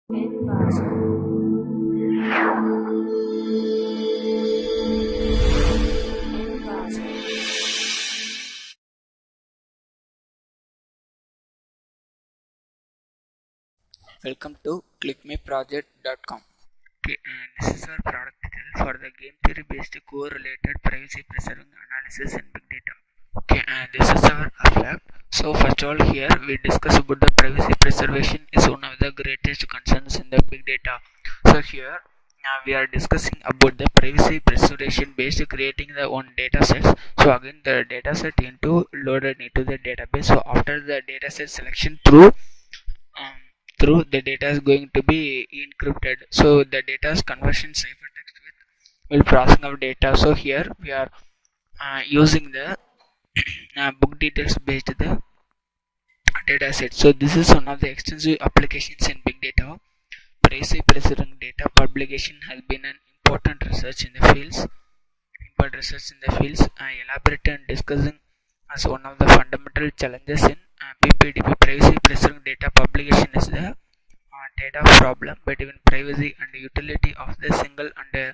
Inversion. Inversion. Welcome to clickmeproject.com. Okay, and this is our product detail for the game theory based correlated privacy preserving analysis in big data. Okay, and this is our lab. So first of all, here we discuss about the privacy preservation is one of the greatest concerns in the big data. So here we are discussing about the privacy preservation based creating the one data sets. So again the data set into loaded into the database. So after the data set selection um, through the data is going to be encrypted, so the data's conversion ciphertext with will processing of data. So here we are using the book details based the data set. So this is one of the extensive applications in big data. Privacy preserving data publication has been an important research in the fields elaborate and discussing as one of the fundamental challenges in PPDP. Privacy preserving data publication is the data problem between privacy and utility of the single and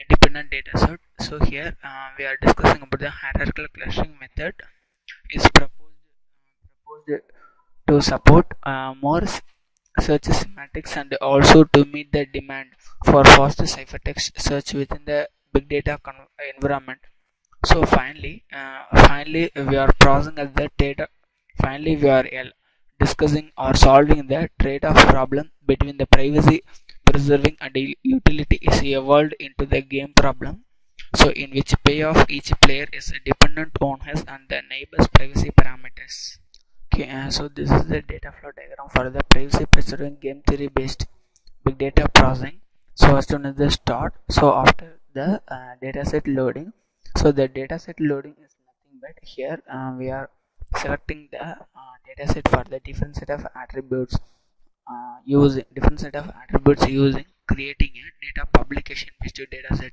independent data set. So here we are discussing about the hierarchical clustering method is proposed to support more search semantics and also to meet the demand for fast ciphertext search within the big data environment. So finally we are processing as the data. Finally, we are discussing or solving the trade-off problem between the privacy preserving and utility is evolved into the game problem. So in which payoff each player is dependent on his and the neighbor's privacy parameters. Okay, so this is the data flow diagram for the privacy preserving game theory based big data processing. So as soon as the start, so after the dataset loading, so the dataset loading is nothing but here we are selecting the dataset for the different set of attributes using creating a data publication based dataset.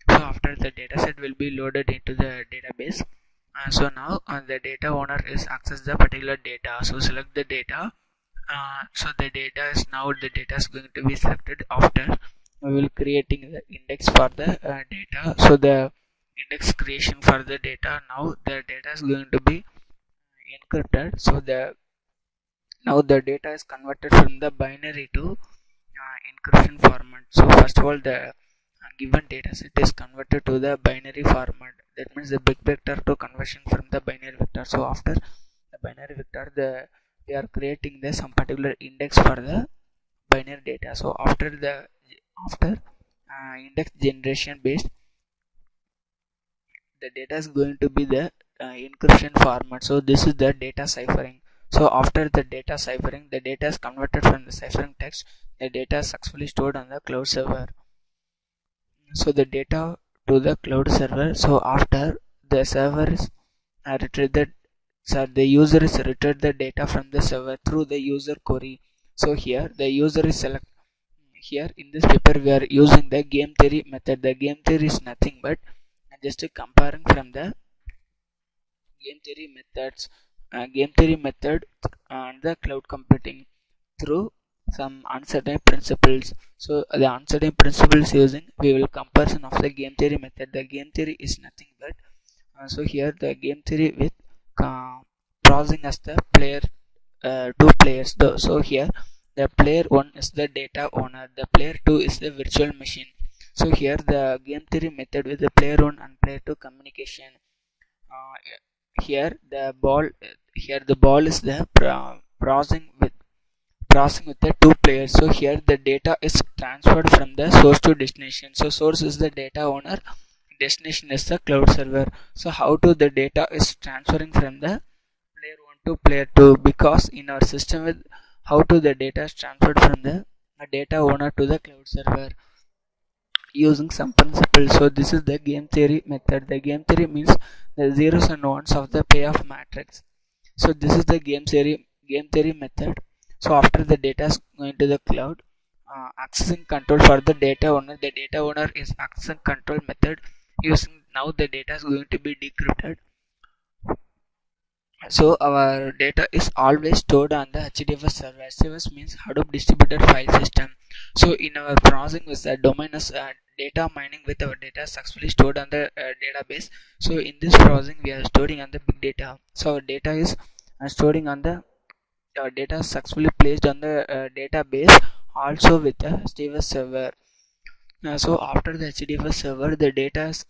So after the dataset will be loaded into the database. So now the data owner is access the particular data. So select the data. So the data is going to be selected after we will creating the index for the data. So the index creation for the data, now the data is going to be encrypted. So now the data is converted from the binary to encryption format. So first of all the given data set is converted to the binary format. That means the big vector to conversion from the binary vector. So after the binary vector, we are creating the some particular index for the binary data. So after index generation based, the data is going to be the encryption format. So this is the data ciphering. So after the data ciphering, the data is converted from the ciphering text. The data is successfully stored on the cloud server. So the data to the cloud server. So after the server is the user is retrieved the data from the server through the user query. So here the user is select. Here in this paper we are using the game theory method. The game theory is nothing but just comparing from the game theory method and the cloud computing through some uncertain principles. So the uncertain principles using we will comparison of the game theory method. The game theory is nothing but so here the game theory with processing as the player two players. So here the player 1 is the data owner, the player 2 is the virtual machine. So here the game theory method with the player 1 and player 2 communication. Here the ball is the processing with the two players. So here the data is transferred from the source to destination. So source is the data owner, destination is the cloud server. So how to the data is transferring from the player 1 to player 2, because in our system with how to the data is transferred from the data owner to the cloud server using some principles. So this is the game theory method. The game theory means the zeros and ones of the payoff matrix. So this is the game theory method. So after the data is going to the cloud, accessing control for the data owner. The data owner is accessing control method using now the data is going to be decrypted So our data is always stored on the HDFS server. HDFS means Hadoop Distributed File System. So in our processing with the domain is data mining with our data successfully stored on the database. So in this processing we are storing on the big data. So our data is storing on the data successfully placed on the database also with the HDFS server. So after the HDFS server, the data is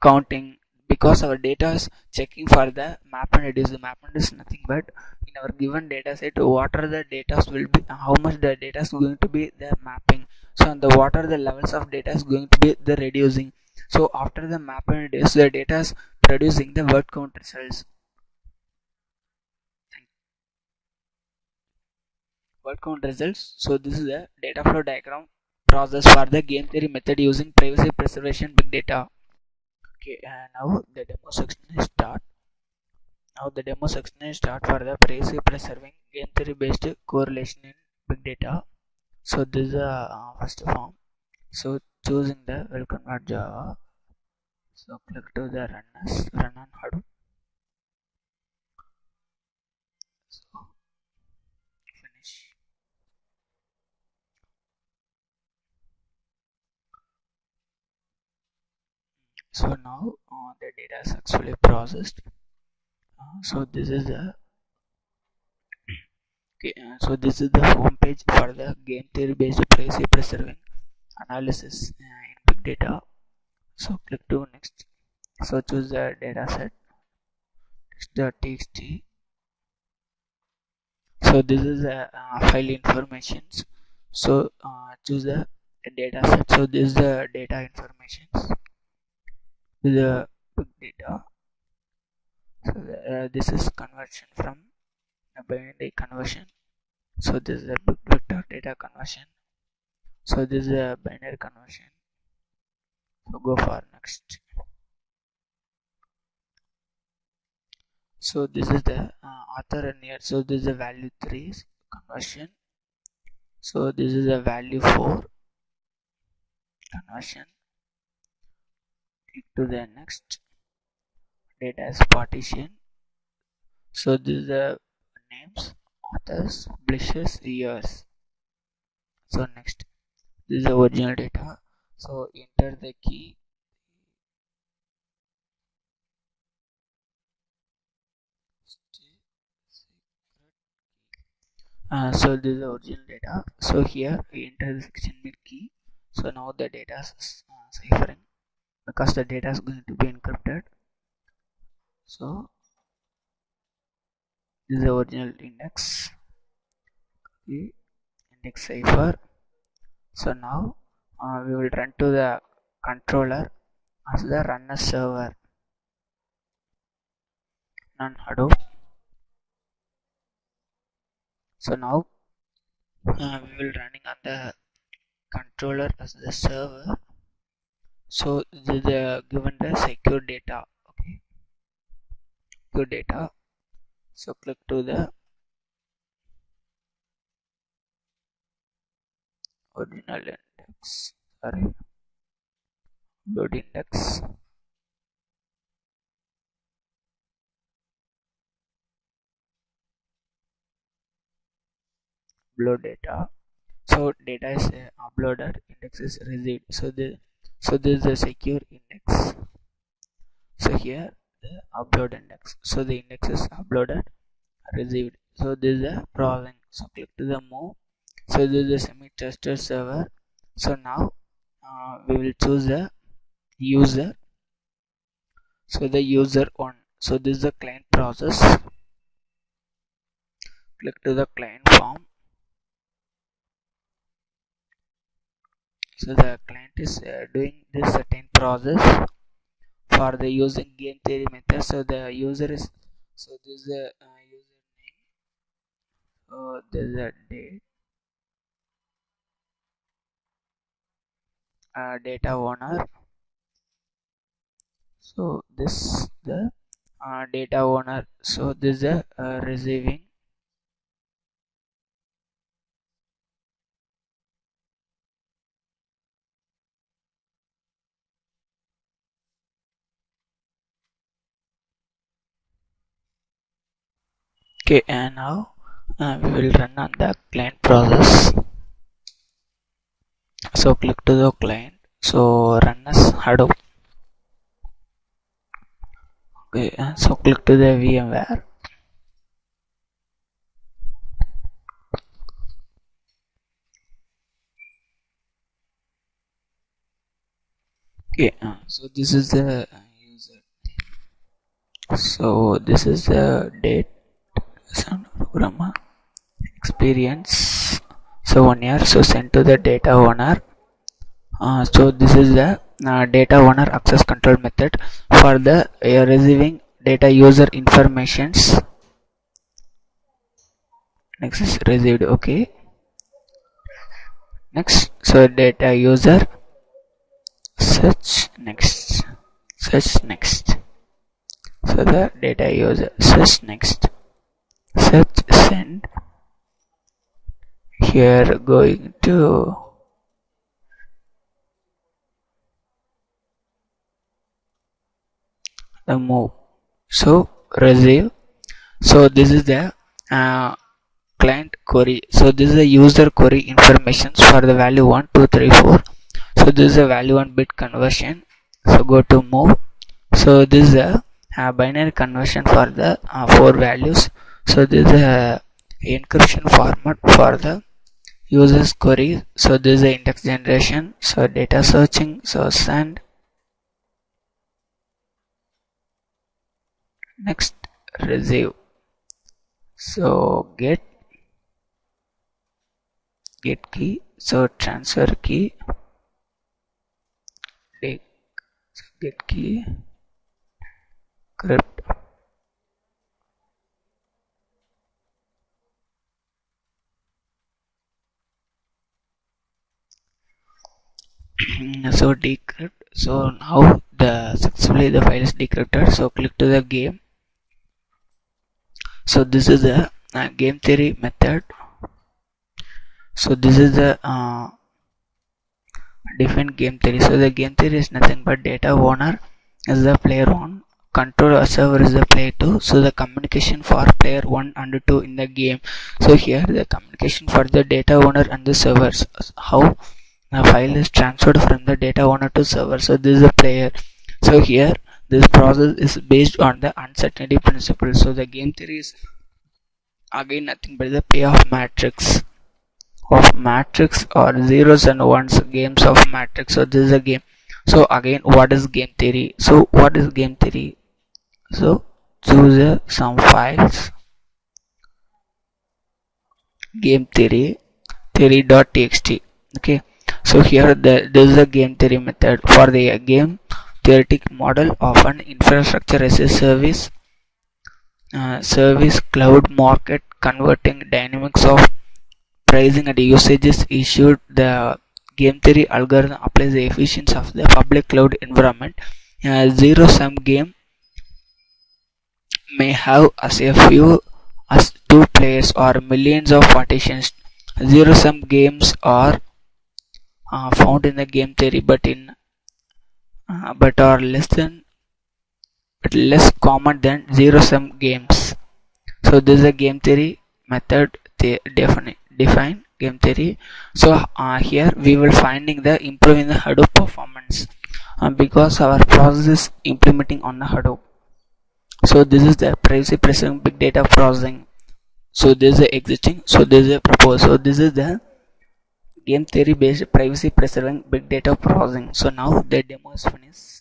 counting because our data is checking for the map and it is the map and is nothing but in our given data set what are the data will be, how much the data is going to be the mapping. So on the what are the levels of data is going to be the reducing. So after the map and it is the data is producing the word count results. Word count results. So this is the data flow diagram process for the game theory method using privacy preservation big data. Okay, and now the demo section is start. Now the demo section is start for the privacy preserving game theory based correlation in big data. So this is the first form. So choosing the welcome at Java. So click to the run as run on Hadoop. So finish. So now the data is successfully processed. So this is the okay. So this is the home page for the game theory based privacy preserving analysis in big data. So click to next. So choose the data set. The txt. So this is the file informations. So choose the data set. So this is the data informations. The big data. So this is conversion from a binary conversion. So this is a big vector data conversion. So this is a binary conversion. So go for next. So this is the author and year. So this is the value 3 conversion. So this is a value 4 conversion. Click to the next. Data as partition. So this is the names, authors, publishers, years. So next, this is the original data. So enter the key. So this is the original data. So here we enter the 16-bit key. So now the data is ciphering because the data is going to be encrypted. So this is the original index. The index cipher. So now we will run to the controller as the runner server on Hadoop. So now we will running on the controller as the server. So the given the secure data. Okay, secure data. So click to the original index. Sorry, load index. Upload data. So data is uploaded. Index is received. So this is the secure index. So here the upload index. So the index is uploaded, received. So this is the processing. So click to the move. So this is the semi-trusted server. So now we will choose the user. So the user one. So this is the client process. Click to the client form. So the client is doing this certain process for the using game theory method. So the user is so this is the user name. So this is a date. Data owner. So this the data owner. So this is the receiving. Okay, and now we will run on the client process. So click to the client. So run as Hadoop. Okay, so click to the VMware. Okay, so this is the user. So this is the date programmer experience. So 1 year. So send to the data owner. So this is the data owner access control method for the receiving data user informations. Next is received. Okay. Next, so data user search next, search next. So the data user search next, search send. Here going to the move. So receive. So this is the client query. So this is the user query informations for the value 1 2 3 4. So this is a value 1 bit conversion. So go to move. So this is a binary conversion for the 4 values. So this is a encryption format for the users query. So this is the index generation. So data searching. So send. Next, receive. So get key. So transfer key. Get key. Crypt. So decrypt. So now successfully the file is decrypted. So click to the game. So this is the game theory method. So this is the define game theory. So the game theory is nothing but data owner is the player 1, control server is the player 2. So the communication for player 1 and 2 in the game. So here the communication for the data owner and the servers. How the file is transferred from the data owner to server. So this is the player. So here this process is based on the uncertainty principle. So the game theory is again nothing but the payoff matrix or zeros and ones games of matrix. So this is a game. So again, what is game theory? So what is game theory? So choose some files. Game theory.txt. Okay. So here this is a game theory method for the game theoretic model of an infrastructure as a service cloud market converting dynamics of pricing and usages issued. The game theory algorithm applies the efficiency of the public cloud environment. A zero-sum game may have as two players or millions of partitions. Zero-sum games are found in the game theory, but are less common than zero-sum games. So this is a game theory method. Define game theory. So here we will finding the improving the Hadoop performance because our process is implementing on the Hadoop. So this is the privacy preserving big data processing. So this is the existing. So this is a proposed. So this is the game theory based privacy preserving big data processing. So now the demo is finished.